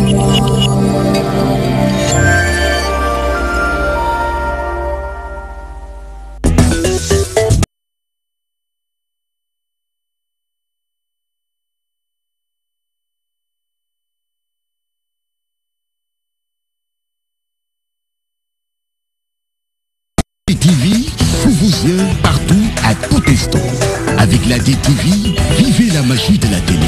DTV, pour vos yeux, partout, à tout instant. Avec la DTV, vivez la magie de la télé.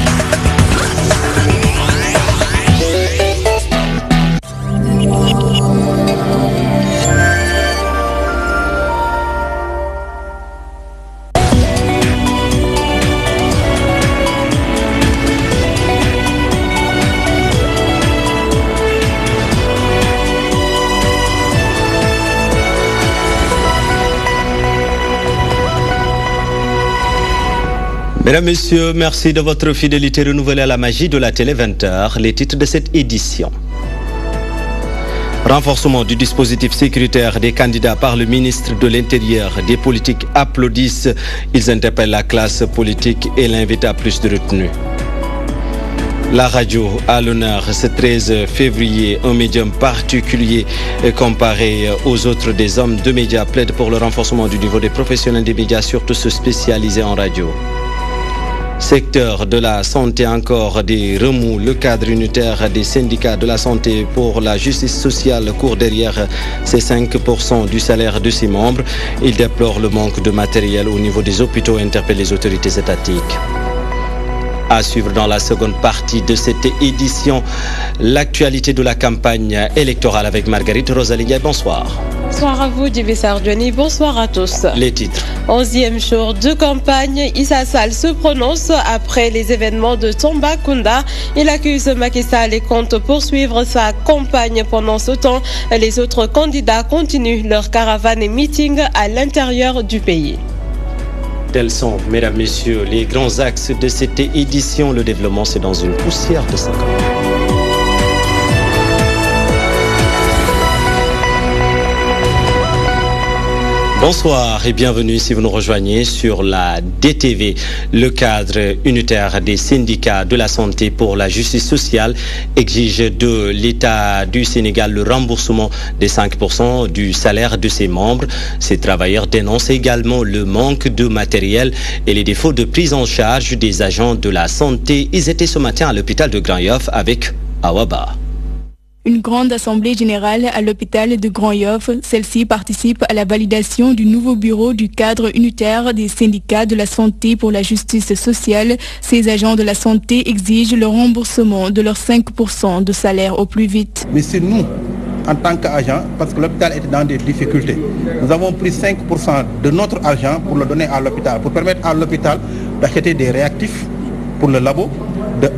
Mesdames, Messieurs, merci de votre fidélité renouvelée à la magie de la télé 20h. Les titres de cette édition. Renforcement du dispositif sécuritaire des candidats par le ministre de l'Intérieur. Des politiques applaudissent. Ils interpellent la classe politique et l'invitent à plus de retenue. La radio à l'honneur ce 13 février, un médium particulier comparé aux autres des hommes de médias plaide pour le renforcement du niveau des professionnels des médias, surtout ceux spécialisés en radio. Secteur de la santé, encore des remous. Le cadre unitaire des syndicats de la santé pour la justice sociale court derrière ces 5% du salaire de ses membres. Il déplore le manque de matériel au niveau des hôpitaux et interpelle les autorités étatiques. À suivre dans la seconde partie de cette édition, l'actualité de la campagne électorale avec Marguerite Rosalie. Bonsoir. Bonsoir à vous, Djibi Sardioni. Bonsoir à tous. Les titres. 11e jour de campagne, Issa Sall se prononce après les événements de Tambacounda. Il accuse Macky Sall et compte poursuivre sa campagne. Pendant ce temps, les autres candidats continuent leur caravane et meeting à l'intérieur du pays. Tels sont, mesdames, messieurs, les grands axes de cette édition. Le développement, c'est dans une poussière de 5 ans. Bonsoir et bienvenue si vous nous rejoignez sur la DTV. Le cadre unitaire des syndicats de la santé pour la justice sociale exige de l'État du Sénégal le remboursement des 5% du salaire de ses membres. Ces travailleurs dénoncent également le manque de matériel et les défauts de prise en charge des agents de la santé. Ils étaient ce matin à l'hôpital de Grand Yoff avec Awaba. Une grande assemblée générale à l'hôpital de Grand Yoff. Celle-ci participe à la validation du nouveau bureau du cadre unitaire des syndicats de la santé pour la justice sociale. Ces agents de la santé exigent le remboursement de leurs 5% de salaire au plus vite. Mais c'est nous, en tant qu'agents, parce que l'hôpital était dans des difficultés, nous avons pris 5% de notre argent pour le donner à l'hôpital, pour permettre à l'hôpital d'acheter des réactifs pour le labo,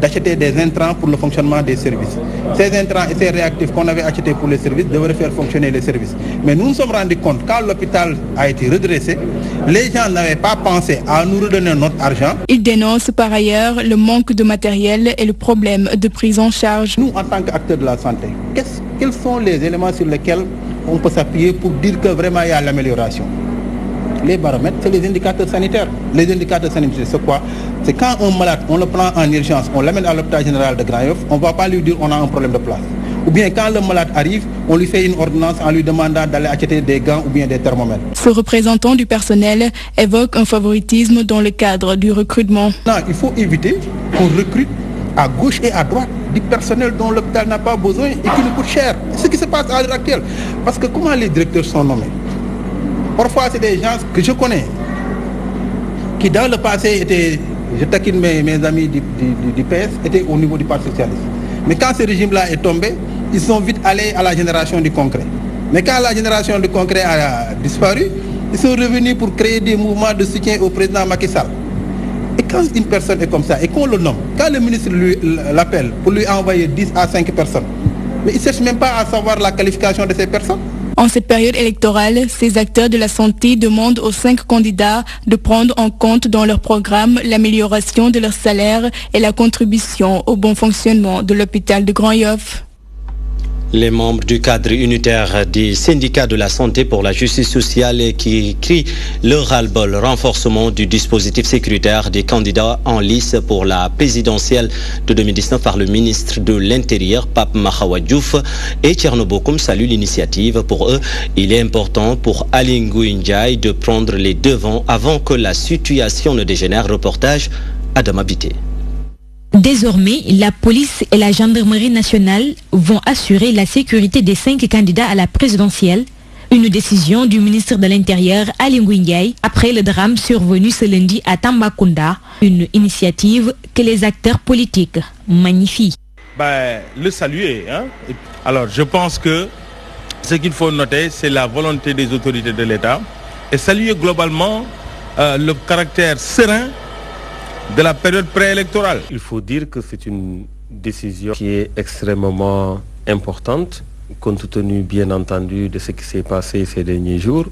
d'acheter des intrants pour le fonctionnement des services. Ces intrants et ces réactifs qu'on avait achetés pour les services devraient faire fonctionner les services. Mais nous nous sommes rendus compte, quand l'hôpital a été redressé, les gens n'avaient pas pensé à nous redonner notre argent. Ils dénoncent par ailleurs le manque de matériel et le problème de prise en charge. Nous, en tant qu'acteurs de la santé, quels sont les éléments sur lesquels on peut s'appuyer pour dire que vraiment il y a l'amélioration? Les baromètres, c'est les indicateurs sanitaires. Les indicateurs sanitaires, c'est quoi? C'est quand un malade, on le prend en urgence, on l'amène à l'hôpital général de Grand Yoff, on ne va pas lui dire on a un problème de place. Ou bien quand le malade arrive, on lui fait une ordonnance en lui demandant d'aller acheter des gants ou bien des thermomètres. Ce représentant du personnel évoque un favoritisme dans le cadre du recrutement. Non, il faut éviter qu'on recrute à gauche et à droite du personnel dont l'hôpital n'a pas besoin et qui nous coûte cher. C'est ce qui se passe à l'heure actuelle. Parce que comment les directeurs sont nommés? Parfois, c'est des gens que je connais, qui dans le passé étaient, je taquine mes amis du PS, étaient au niveau du Parti socialiste. Mais quand ce régime-là est tombé, ils sont vite allés à la génération du concret. Mais quand la génération du concret a disparu, ils sont revenus pour créer des mouvements de soutien au président Macky Sall. Et quand une personne est comme ça, et qu'on le nomme, quand le ministre l'appelle pour lui envoyer 10 à 5 personnes, mais il ne cherche même pas à savoir la qualification de ces personnes. En cette période électorale, ces acteurs de la santé demandent aux 5 candidats de prendre en compte dans leur programme l'amélioration de leur salaire et la contribution au bon fonctionnement de l'hôpital de Grand Yoff. Les membres du cadre unitaire des syndicats de la santé pour la justice sociale qui crient leur ras-le-bol, renforcement du dispositif sécuritaire des candidats en lice pour la présidentielle de 2019 par le ministre de l'Intérieur, Pape Mahawa Diouf et Thierno Bocoum saluent l'initiative. Pour eux, il est important pour Aly Ngouille Ndiaye de prendre les devants avant que la situation ne dégénère. Reportage Adama Bité. Désormais, la police et la gendarmerie nationale vont assurer la sécurité des 5 candidats à la présidentielle. Une décision du ministre de l'Intérieur, Aly Ngouille Ndiaye, après le drame survenu ce lundi à Tambacounda. Une initiative que les acteurs politiques magnifient. Le saluer. Alors, je pense que ce qu'il faut noter, c'est la volonté des autorités de l'État et saluer globalement le caractère serein de la période préélectorale. Il faut dire que c'est une décision qui est extrêmement importante, compte tenu bien entendu de ce qui s'est passé ces derniers jours.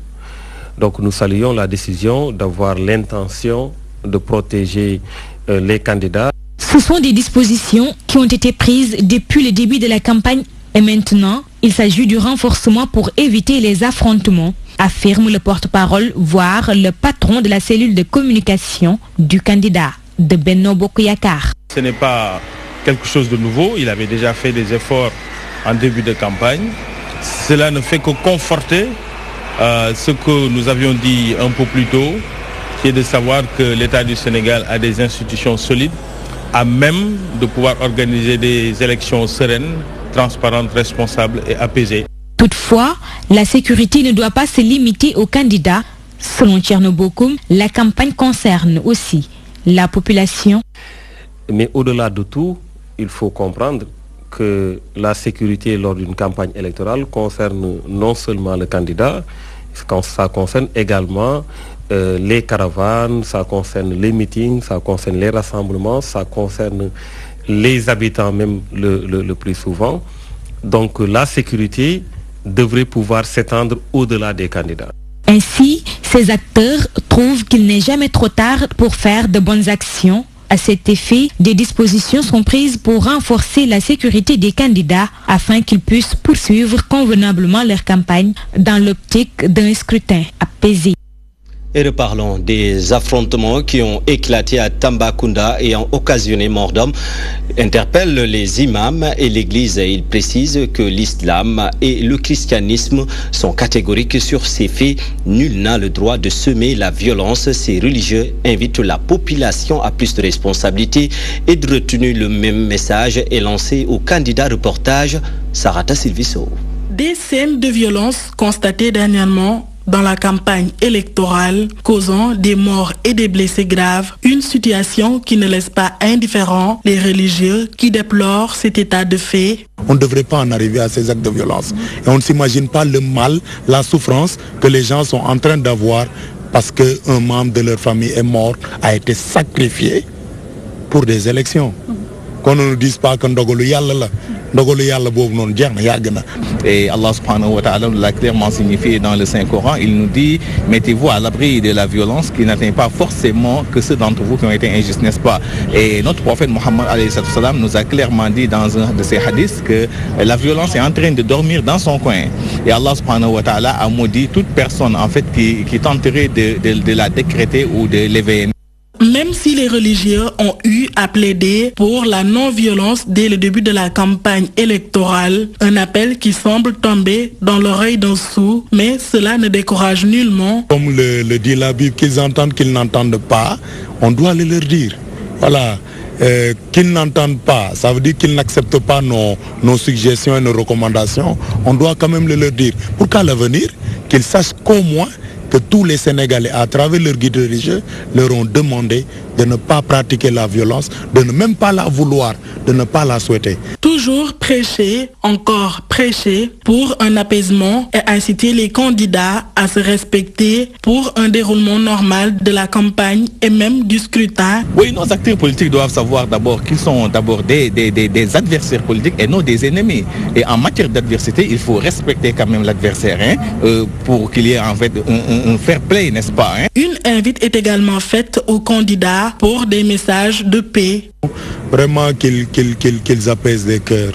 Donc nous saluons la décision d'avoir l'intention de protéger les candidats. Ce sont des dispositions qui ont été prises depuis le début de la campagne et maintenant, il s'agit du renforcement pour éviter les affrontements, affirme le porte-parole, voire le patron de la cellule de communication du candidat de Benno Bokk Yakaar. Ce n'est pas quelque chose de nouveau, il avait déjà fait des efforts en début de campagne. Cela ne fait que conforter ce que nous avions dit un peu plus tôt, qui est de savoir que l'État du Sénégal a des institutions solides, à même de pouvoir organiser des élections sereines, transparentes, responsables et apaisées. Toutefois, la sécurité ne doit pas se limiter aux candidats. Selon Thierno Bocoum, la campagne concerne aussi la population. Mais au-delà de tout, il faut comprendre que la sécurité lors d'une campagne électorale concerne non seulement le candidat, ça concerne également les caravanes, ça concerne les meetings, ça concerne les rassemblements, ça concerne les habitants même le plus souvent. Donc la sécurité devrait pouvoir s'étendre au-delà des candidats. Ainsi, ces acteurs trouvent qu'il n'est jamais trop tard pour faire de bonnes actions. À cet effet, des dispositions sont prises pour renforcer la sécurité des candidats afin qu'ils puissent poursuivre convenablement leur campagne dans l'optique d'un scrutin apaisé. Et reparlons des affrontements qui ont éclaté à Tambacounda et ont occasionné mort d'hommes. Interpellent les imams et l'église. Ils précisent que l'islam et le christianisme sont catégoriques sur ces faits. Nul n'a le droit de semer la violence. Ces religieux invitent la population à plus de responsabilités et de retenir le même message est lancé au candidat. Reportage Sarata Silviso. Des scènes de violence constatées dernièrement dans la campagne électorale, causant des morts et des blessés graves, une situation qui ne laisse pas indifférents les religieux qui déplorent cet état de fait. On ne devrait pas en arriver à ces actes de violence. Et on ne s'imagine pas le mal, la souffrance que les gens sont en train d'avoir parce qu'un membre de leur famille est mort, a été sacrifié pour des élections. Qu'on ne nous dise pas que ndogalu yalla la. Et Allah subhanahu wa ta'ala l'a clairement signifié dans le Saint-Coran. Il nous dit, mettez-vous à l'abri de la violence qui n'atteint pas forcément que ceux d'entre vous qui ont été injustes, n'est-ce pas? Et notre prophète Mohammed nous a clairement dit dans un de ses hadiths que la violence est en train de dormir dans son coin. Et Allah subhanahu wa ta'ala a maudit toute personne en fait qui tenterait de la décréter ou de l'éveiller. Même si les religieux ont eu à plaider pour la non-violence dès le début de la campagne électorale, un appel qui semble tomber dans l'oreille d'un sourd, mais cela ne décourage nullement. Comme le dit la Bible, qu'ils entendent, qu'ils n'entendent pas, on doit le leur dire. Voilà. Qu'ils n'entendent pas, ça veut dire qu'ils n'acceptent pas nos suggestions et nos recommandations, on doit quand même le leur dire. Pour qu'à l'avenir, qu'ils sachent qu'au moins que tous les Sénégalais, à travers leur guide religieux, leur ont demandé de ne pas pratiquer la violence, de ne même pas la vouloir, de ne pas la souhaiter. Toujours prêcher, encore prêcher pour un apaisement et inciter les candidats à se respecter pour un déroulement normal de la campagne et même du scrutin. Oui, nos acteurs politiques doivent savoir d'abord qu'ils sont d'abord des adversaires politiques et non des ennemis. Et en matière d'adversité, il faut respecter quand même l'adversaire pour qu'il y ait en fait un fair play, n'est-ce pas? Une invite est également faite aux candidats pour des messages de paix. Vraiment qu'ils apaisent les cœurs.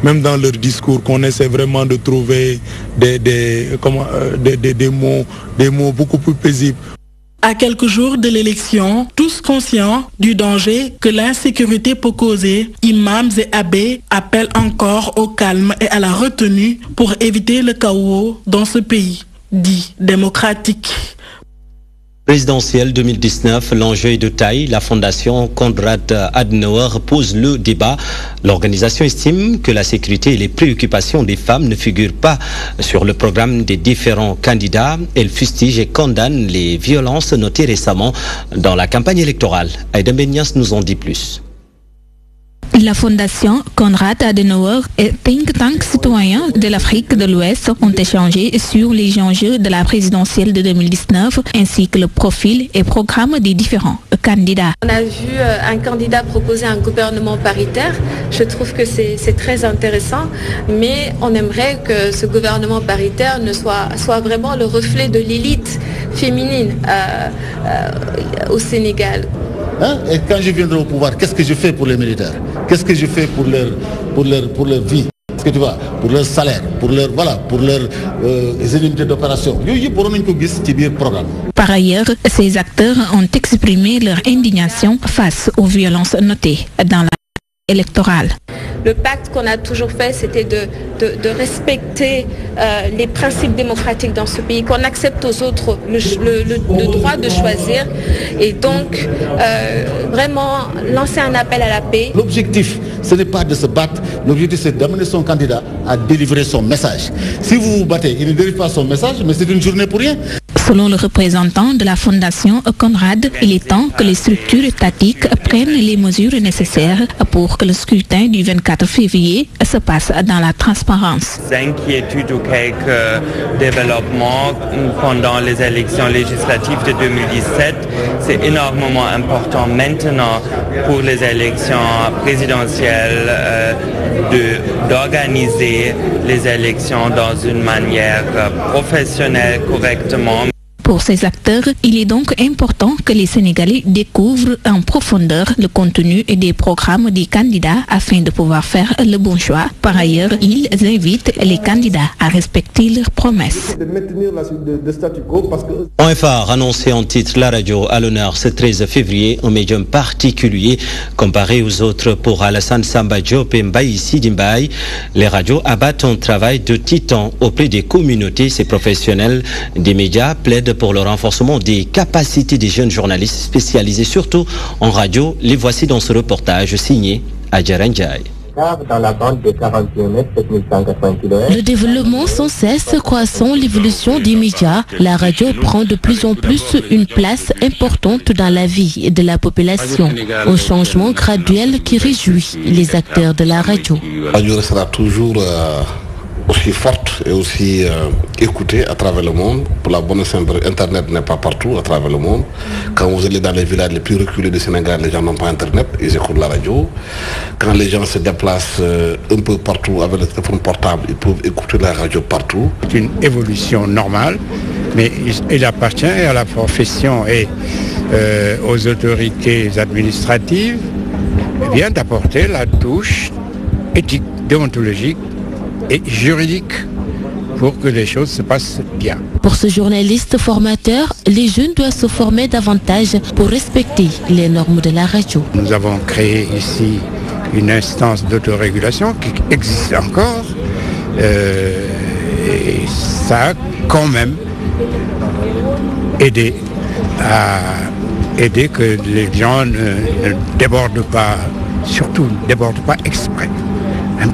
même dans leur discours, qu'on essaie vraiment de trouver des mots beaucoup plus paisibles. À quelques jours de l'élection, tous conscients du danger que l'insécurité peut causer, imams et abbés appellent encore au calme et à la retenue pour éviter le chaos dans ce pays dit démocratique. Présidentielle 2019, l'enjeu est de taille. La fondation Konrad Adenauer pose le débat. L'organisation estime que la sécurité et les préoccupations des femmes ne figurent pas sur le programme des différents candidats. Elle fustige et condamne les violences notées récemment dans la campagne électorale. Aïda Benyas nous en dit plus. La fondation Konrad Adenauer et think tank citoyen de l'Afrique de l'Ouest ont échangé sur les enjeux de la présidentielle de 2019 ainsi que le profil et programme des différents candidats. On a vu un candidat proposer un gouvernement paritaire. Je trouve que c'est très intéressant, mais on aimerait que ce gouvernement paritaire soit vraiment le reflet de l'élite féminine au Sénégal. Et quand je viendrai au pouvoir, qu'est-ce que je fais pour les militaires? Qu'est-ce que je fais pour leur vie? Est-ce que tu vois, pour leur salaire, pour leurs indemnités d'opération? Par ailleurs, ces acteurs ont exprimé leur indignation face aux violences notées dans la électorale. Le pacte qu'on a toujours fait, c'était de respecter les principes démocratiques dans ce pays, qu'on accepte aux autres le droit de choisir et donc vraiment lancer un appel à la paix. L'objectif, ce n'est pas de se battre, l'objectif c'est d'amener son candidat à délivrer son message. Si vous vous battez, il ne délivre pas son message, mais c'est une journée pour rien. Selon le représentant de la fondation Konrad, il est temps que les structures étatiques prennent les mesures nécessaires pour que le scrutin du 24 février se passe dans la transparence. Inquiétudes ou quelques développements pendant les élections législatives de 2017, c'est énormément important maintenant pour les élections présidentielles d'organiser les élections dans une manière professionnelle, correctement. Pour ces acteurs, il est donc important que les Sénégalais découvrent en profondeur le contenu des programmes des candidats afin de pouvoir faire le bon choix. Par ailleurs, ils invitent les candidats à respecter leurs promesses. En phare, annoncé en titre la radio à l'honneur ce 13 février, un médium particulier comparé aux autres pour Alassane Samba Diop et Mbaye Sidi Mbaye. Les radios abattent un travail de titan auprès des communautés. Ces professionnels des médias plaident pour le renforcement des capacités des jeunes journalistes spécialisés surtout en radio. Les voici dans ce reportage signé Adjaran Ndiaye. Dans la bande de 41 mètres, 7180 km. Le développement sans cesse croissant l'évolution des médias, la radio prend de plus en plus une place importante dans la vie de la population. Un changement graduel qui réjouit les acteurs de la radio. La radio sera toujours aussi forte et aussi écoutée à travers le monde. Pour la bonne simple, Internet n'est pas partout à travers le monde. Quand vous allez dans les villages les plus reculés du Sénégal, les gens n'ont pas Internet, ils écoutent la radio. Quand les gens se déplacent un peu partout avec le téléphone portable, ils peuvent écouter la radio partout. C'est une évolution normale, mais il appartient à la profession et aux autorités administratives d'apporter la touche éthique, déontologique et juridique pour que les choses se passent bien. Pour ce journaliste formateur, les jeunes doivent se former davantage pour respecter les normes de la radio. Nous avons créé ici une instance d'autorégulation qui existe encore et ça a quand même aidé que les gens ne débordent pas, surtout ne débordent pas exprès.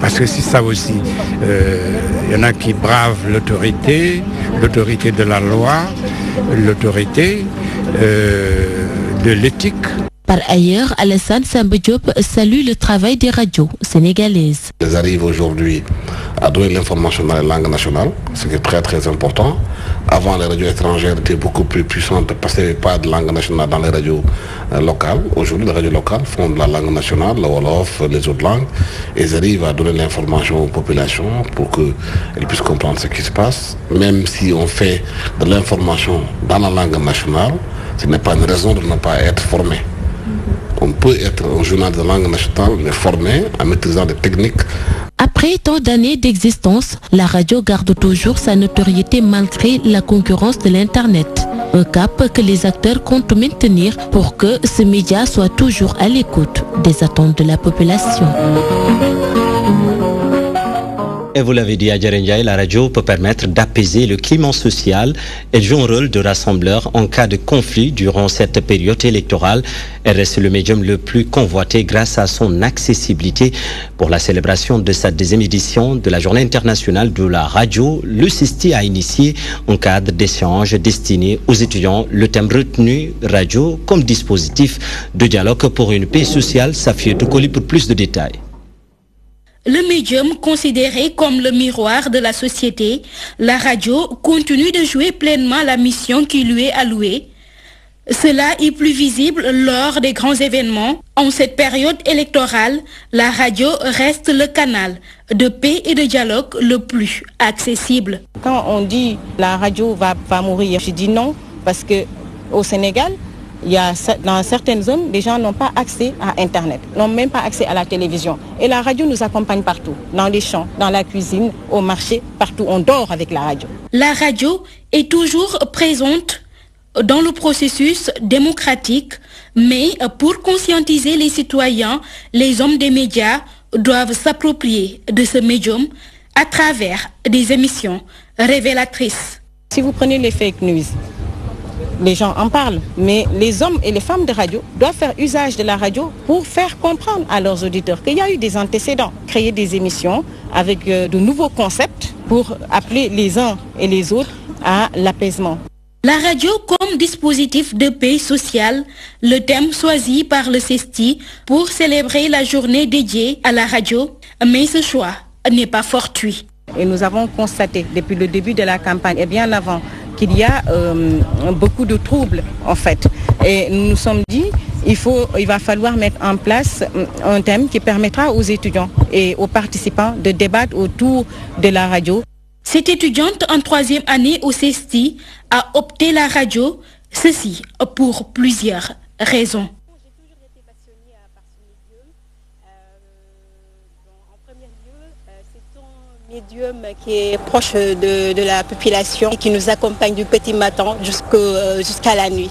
Parce que c'est ça aussi, il y en a qui bravent l'autorité de la loi, l'autorité de l'éthique. Par ailleurs, Alassane Samba Diop salue le travail des radios sénégalaises. Ils arrivent aujourd'hui à donner l'information dans les langues nationales, ce qui est très très important. Avant, les radios étrangères étaient beaucoup plus puissantes parce qu'il n'y avait pas de langue nationale dans les radios locales. Aujourd'hui, les radios locales font de la langue nationale, le Wolof, les autres langues. Ils arrivent à donner l'information aux populations pour qu'elles puissent comprendre ce qui se passe. Même si on fait de l'information dans la langue nationale, ce n'est pas une raison de ne pas être formé. On peut être un journal de langue nationale, mais formé en maîtrisant des techniques. Après tant d'années d'existence, la radio garde toujours sa notoriété malgré la concurrence de l'Internet. Un cap que les acteurs comptent maintenir pour que ce média soit toujours à l'écoute des attentes de la population. Et vous l'avez dit à Djerenjaï, la radio peut permettre d'apaiser le climat social. Elle joue un rôle de rassembleur en cas de conflit durant cette période électorale. Elle reste le médium le plus convoité grâce à son accessibilité. Pour la célébration de sa 2e édition de la Journée internationale de la radio, le CESTI a initié un cadre d'échange destiné aux étudiants. Le thème retenu, radio comme dispositif de dialogue pour une paix sociale. Safia Toukoli pour plus de détails. Le médium considéré comme le miroir de la société, la radio continue de jouer pleinement la mission qui lui est allouée. Cela est plus visible lors des grands événements. En cette période électorale, la radio reste le canal de paix et de dialogue le plus accessible. Quand on dit la radio va mourir, je dis non, parce qu'au Sénégal, dans certaines zones, les gens n'ont pas accès à Internet, n'ont même pas accès à la télévision. Et la radio nous accompagne partout, dans les champs, dans la cuisine, au marché, partout. On dort avec la radio. La radio est toujours présente dans le processus démocratique, mais pour conscientiser les citoyens, les hommes des médias doivent s'approprier de ce médium à travers des émissions révélatrices. Si vous prenez les fake news, les gens en parlent, mais les hommes et les femmes de radio doivent faire usage de la radio pour faire comprendre à leurs auditeurs qu'il y a eu des antécédents, créer des émissions avec de nouveaux concepts pour appeler les uns et les autres à l'apaisement. La radio comme dispositif de paix sociale, le thème choisi par le CESTI pour célébrer la journée dédiée à la radio, mais ce choix n'est pas fortuit. Et nous avons constaté depuis le début de la campagne et bien avant qu'il y a beaucoup de troubles en fait. Et nous nous sommes dit il va falloir mettre en place un thème qui permettra aux étudiants et aux participants de débattre autour de la radio. Cette étudiante en 3e année au CESTI a opté la radio, ceci pour plusieurs raisons. Médium qui est proche de la population et qui nous accompagne du petit matin jusqu'à la nuit.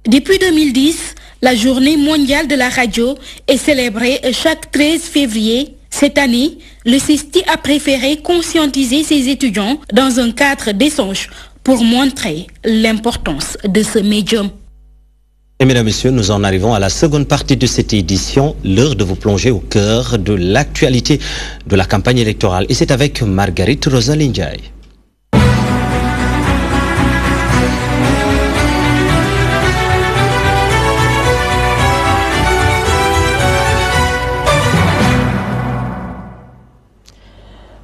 Depuis 2010, la journée mondiale de la radio est célébrée chaque 13 février. Cette année, le CESTI a préféré conscientiser ses étudiants dans un cadre d'échange pour montrer l'importance de ce médium. Et mesdames, messieurs, nous en arrivons à la seconde partie de cette édition, l'heure de vous plonger au cœur de l'actualité de la campagne électorale. Et c'est avec Marguerite Rosalindjaï.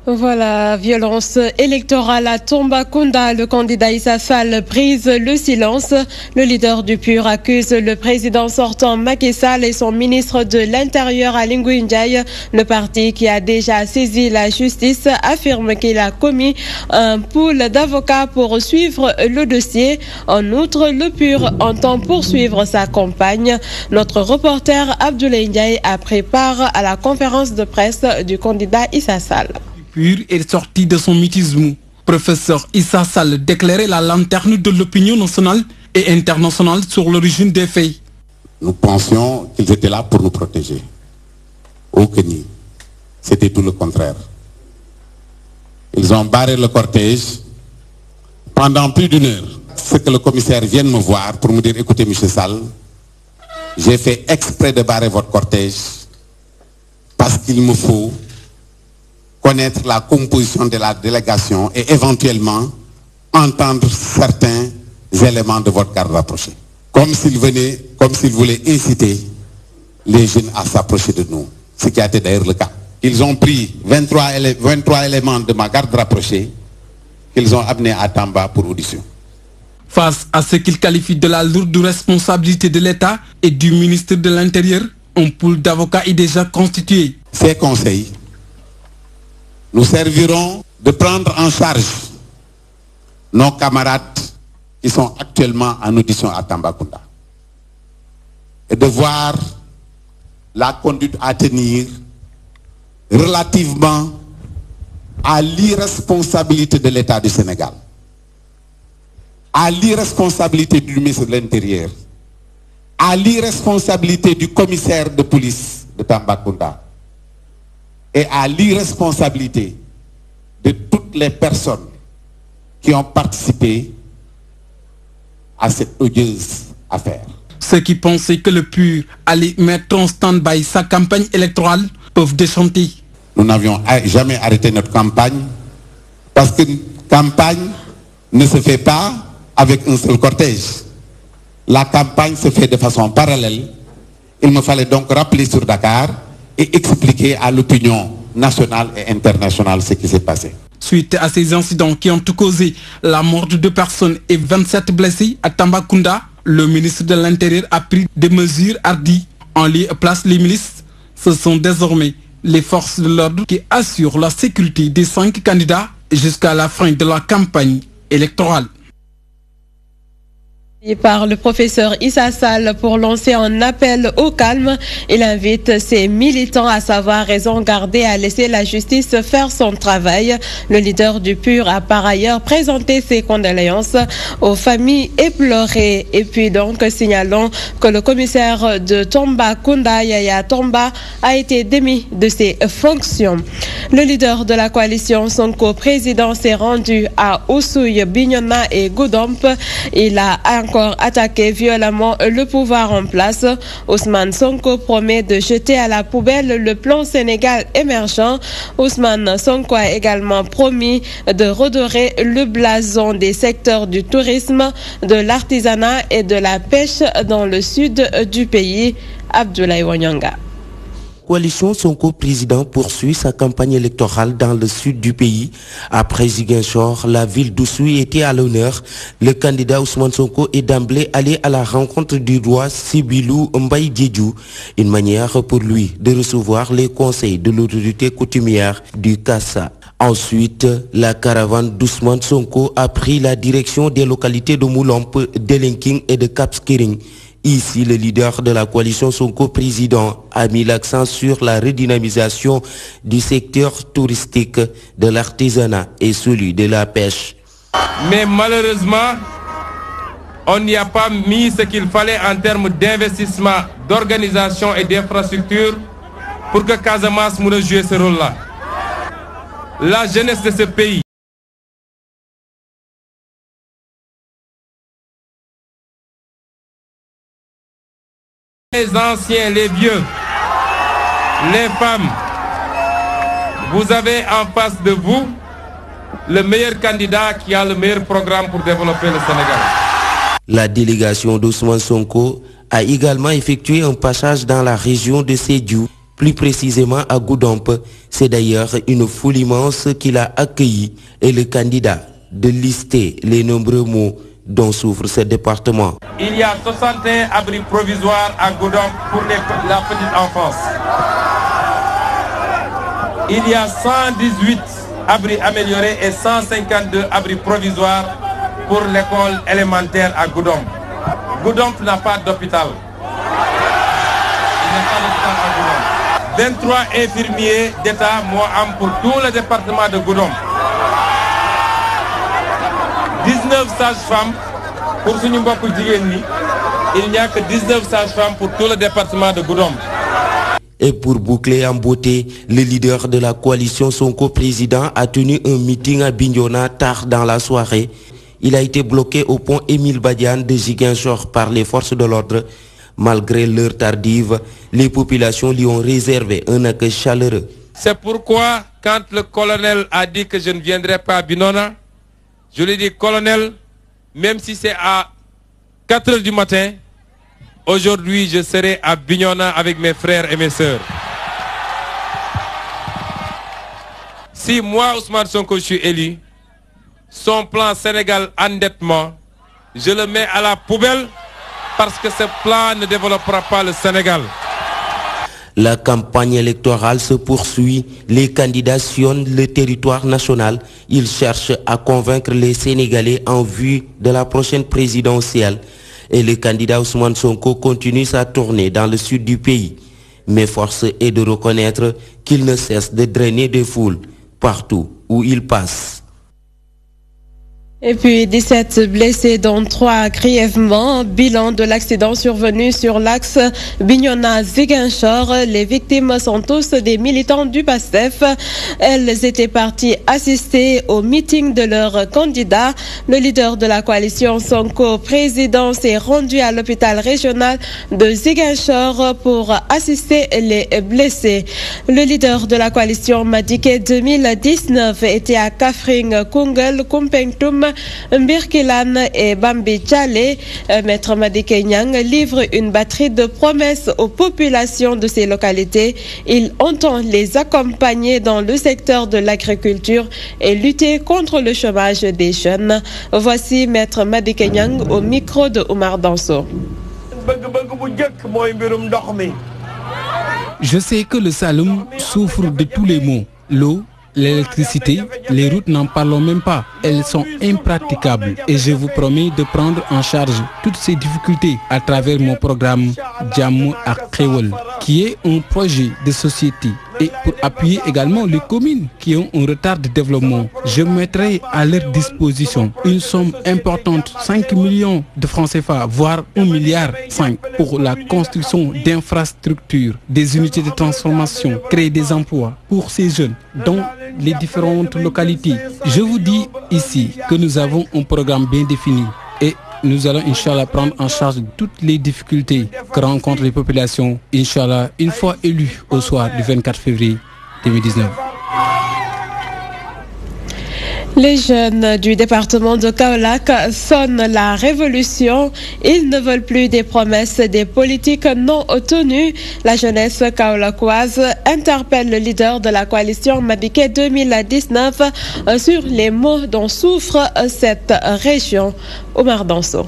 Voilà, violence électorale à Tambacounda. Le candidat Issa Sall brise le silence. Le leader du PUR accuse le président sortant Macky Sall et son ministre de l'Intérieur Aly Ngouille Ndiaye. Le parti qui a déjà saisi la justice affirme qu'il a commis un pool d'avocats pour suivre le dossier. En outre, le PUR entend poursuivre sa campagne. Notre reporter Abdoulaye Ndiaye a pris part à la conférence de presse du candidat Issa Sall. PUR est sorti de son mutisme. Professeur Issa Sall déclarait la lanterne de l'opinion nationale et internationale sur l'origine des faits. Nous pensions qu'ils étaient là pour nous protéger. Au Kenya, c'était tout le contraire. Ils ont barré le cortège pendant plus d'une heure. Ce que le commissaire vienne me voir pour me dire, écoutez, M. Sall, j'ai fait exprès de barrer votre cortège parce qu'il me faut connaître la composition de la délégation et éventuellement entendre certains éléments de votre garde rapprochée. Comme s'il voulait inciter les jeunes à s'approcher de nous, ce qui a été d'ailleurs le cas. Ils ont pris 23 éléments de ma garde rapprochée qu'ils ont amenés à Tamba pour audition. Face à ce qu'ils qualifient de la lourde responsabilité de l'État et du ministre de l'Intérieur, un pool d'avocats est déjà constitué. Ces conseils nous serviront de prendre en charge nos camarades qui sont actuellement en audition à Tambacounda et de voir la conduite à tenir relativement à l'irresponsabilité de l'État du Sénégal, à l'irresponsabilité du ministre de l'Intérieur, à l'irresponsabilité du commissaire de police de Tambacounda et à l'irresponsabilité de toutes les personnes qui ont participé à cette odieuse affaire. Ceux qui pensaient que le PUR allait mettre en stand-by sa campagne électorale peuvent déchanter. Nous n'avions jamais arrêté notre campagne parce qu'une campagne ne se fait pas avec un seul cortège. La campagne se fait de façon parallèle. Il me fallait donc rappeler sur Dakar et expliquer à l'opinion nationale et internationale ce qui s'est passé. Suite à ces incidents qui ont causé la mort de 2 personnes et 27 blessés à Tambacounda, le ministre de l'Intérieur a pris des mesures hardies. En lieu et place les milices. Ce sont désormais les forces de l'ordre qui assurent la sécurité des 5 candidats jusqu'à la fin de la campagne électorale. Par le professeur Issa Sall pour lancer un appel au calme. Il invite ses militants à savoir raison garder, à laisser la justice faire son travail. Le leader du PUR a par ailleurs présenté ses condoléances aux familles éplorées. Et puis donc signalons que le commissaire de Tambacounda, Yaya Tomba, a été démis de ses fonctions. Le leader de la coalition Sonko président s'est rendu à Oussouye, Bignona et Goudomp. Il a encore attaqué violemment le pouvoir en place. Ousmane Sonko promet de jeter à la poubelle le plan Sénégal émergent. Ousmane Sonko a également promis de redorer le blason des secteurs du tourisme, de l'artisanat et de la pêche dans le sud du pays. Abdoulaye Wanyanga. Coalition Sonko président poursuit sa campagne électorale dans le sud du pays. Après Ziguinchor, la ville d'Oussouye était à l'honneur. Le candidat Ousmane Sonko est d'emblée allé à la rencontre du roi Sibilou Mbaye Diédhiou, une manière pour lui de recevoir les conseils de l'autorité coutumière du Kassa. Ensuite, la caravane d'Ousmane Sonko a pris la direction des localités de Moulampe, d'Elenking et de Cap Skirring. Ici, le leader de la coalition Sonko président a mis l'accent sur la redynamisation du secteur touristique, de l'artisanat et celui de la pêche. Mais malheureusement, on n'y a pas mis ce qu'il fallait en termes d'investissement, d'organisation et d'infrastructure pour que Casamance puisse jouer ce rôle-là. La jeunesse de ce pays, les anciens, les vieux, les femmes, vous avez en face de vous le meilleur candidat qui a le meilleur programme pour développer le Sénégal. La délégation d'Ousmane Sonko a également effectué un passage dans la région de Sédhiou, plus précisément à Goudomp. C'est d'ailleurs une foule immense qui l'a accueilli et le candidat de lister les nombreux maux dont souffre ce département. Il y a 61 abris provisoires à Goudomp pour la petite enfance. Il y a 118 abris améliorés et 152 abris provisoires pour l'école élémentaire à Goudomp. Goudomp n'a pas d'hôpital. Il n'y a pas d'hôpital à Goudomp. 23 infirmiers d'État pour tout le département de Goudomp. 19 sages-femmes pour Sunyumbakou Djigeni. Il n'y a que 19 sages-femmes pour tout le département de Goudomp. Et pour boucler en beauté, le leader de la coalition Sonko président a tenu un meeting à Bignona tard dans la soirée. Il a été bloqué au pont Émile Badian de Ziguinchor par les forces de l'ordre. Malgré l'heure tardive, les populations lui ont réservé un accueil chaleureux. C'est pourquoi, quand le colonel a dit que je ne viendrai pas à Bignona, je lui ai dit, colonel, même si c'est à 4 h du matin, aujourd'hui je serai à Bignona avec mes frères et mes sœurs. Si moi, Ousmane Sonko, je suis élu, son plan Sénégal endettement, je le mets à la poubelle parce que ce plan ne développera pas le Sénégal. La campagne électorale se poursuit. Les candidats sillonnent le territoire national. Ils cherchent à convaincre les Sénégalais en vue de la prochaine présidentielle. Et le candidat Ousmane Sonko continue sa tournée dans le sud du pays. mais force est de reconnaître qu'il ne cesse de drainer des foules partout où il passe. Et puis 17 blessés dont 3 grièvement. Bilan de l'accident survenu sur l'axe Bignona-Ziguinchor. Les victimes sont tous des militants du PASTEF. Elles étaient parties assister au meeting de leur candidat. Le leader de la coalition Sonko président s'est rendu à l'hôpital régional de Ziguinchor pour assister les blessés. Le leader de la coalition Madické 2019 était à Kaffrine, Koungheul, Koumpentoum, Mbirkilan et Bambi Tchale. Maître Madické Niang livre une batterie de promesses aux populations de ces localités. Il entend les accompagner dans le secteur de l'agriculture et lutter contre le chômage des jeunes. Voici Maître Madické Niang au micro de Oumar Danso. Je sais que le Saloum souffre de tous les maux. L'eau, l'électricité, les routes n'en parlons même pas. Elles sont impraticables et je vous promets de prendre en charge toutes ces difficultés à travers mon programme Djamu Akhewol, qui est un projet de société et pour appuyer également les communes qui ont un retard de développement. Je mettrai à leur disposition une somme importante, 5 millions de francs CFA, voire 1,5 milliard pour la construction d'infrastructures, des unités de transformation, créer des emplois pour ces jeunes dans les différentes localités. Je vous dis ici que nous avons un programme bien défini et nous allons, Inch'Allah, prendre en charge toutes les difficultés que rencontrent les populations, Inch'Allah, une fois élus au soir du 24 février 2019. Les jeunes du département de Kaolack sonnent la révolution. Ils ne veulent plus des promesses des politiques non tenues. La jeunesse kaolackoise interpelle le leader de la coalition Madické 2019 sur les maux dont souffre cette région. Oumar Danso.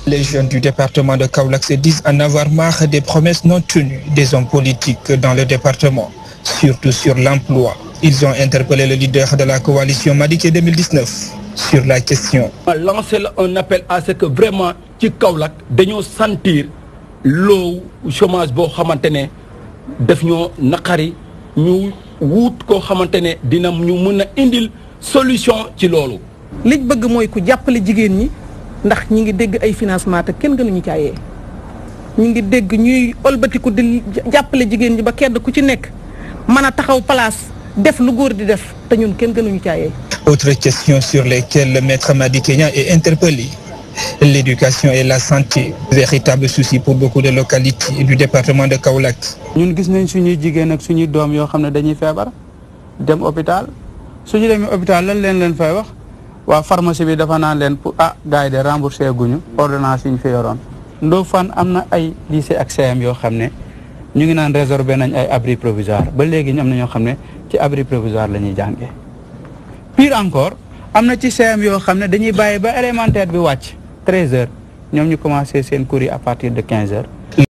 Les jeunes du département de Kaolack se disent en avoir marre des promesses non tenues des hommes politiques dans le département, surtout sur l'emploi. Ils ont interpellé le leader de la coalition Madické 2019 sur la question. Lancer un appel à ce que vraiment, ci Kaolack, dañoo sentir le chômage boo xamante ne def ñoo naqari ñu wut koo xamante ne dina ñu mën a indil solution ci loolu. liñ bëgg mooy ku jàppale jigéen ñi ndax ñi ngi dégg ay financement te kenn gënuñu caayee ñi ngi dégg ñuy olbatiku di jàppale jigéen ñi ba kenn ku ci nekk mën a taxaw place. Autre question sur lesquelles le maître Madické Niang est interpellé. L'éducation et la santé, véritable souci pour beaucoup de localités du département de Kaolack. Ñun gis nañ suñuy jigéen ak suñuy doom yoo xam ne dañuy feebar dem hôpital suñu demee hôpital lan leen fay wax waa pharmacie bi dafa naan leen pour gars yi de remboursé guñu ordonnance yi ñu fi yoroon. Ndofane am na ay lycée ak CM yoo xam ne ñu ngi naan résorbé nañ ay abri provisoire ba léegi ñu am na ñoo xam ne ci abri provisoire la ñuy jàngee. Pire encore am na ci CM yoo xam ne dañuy bàyyi ba élémentaire bi wàcc 13h ñoom ñu commencé seen cours yi à partir de 15h